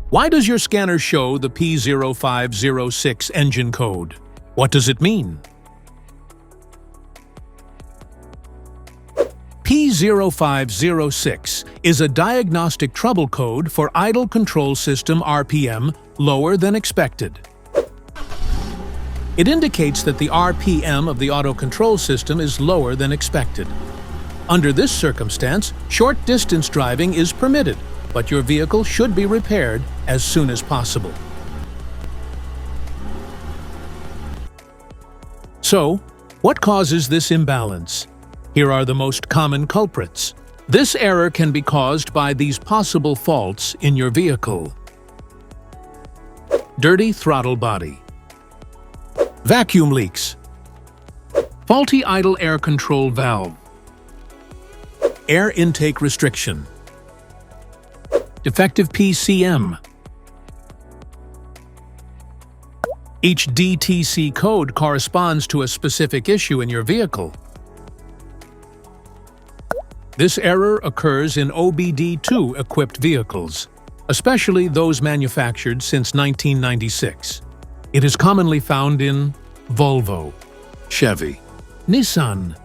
Why does your scanner show the P0506 engine code? What does it mean? P0506 is a diagnostic trouble code for idle control system RPM lower than expected. It indicates that the RPM of the auto control system is lower than expected. Under this circumstance, short-distance driving is permitted, but your vehicle should be repaired as soon as possible. So, what causes this imbalance? Here are the most common culprits. This error can be caused by these possible faults in your vehicle. Dirty throttle body. Vacuum leaks. Faulty idle air control valve. Air intake restriction. Defective PCM. Each DTC code corresponds to a specific issue in your vehicle. This error occurs in OBD-II equipped vehicles, especially those manufactured since 1996. It is commonly found in Volvo, Chevy, Nissan,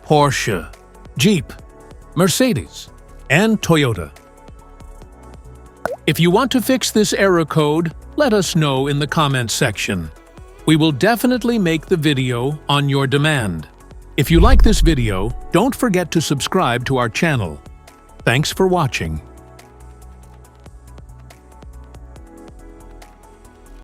Porsche, Jeep, Mercedes, and Toyota. If you want to fix this error code, let us know in the comments section. We will definitely make the video on your demand. If you like this video, don't forget to subscribe to our channel. Thanks for watching.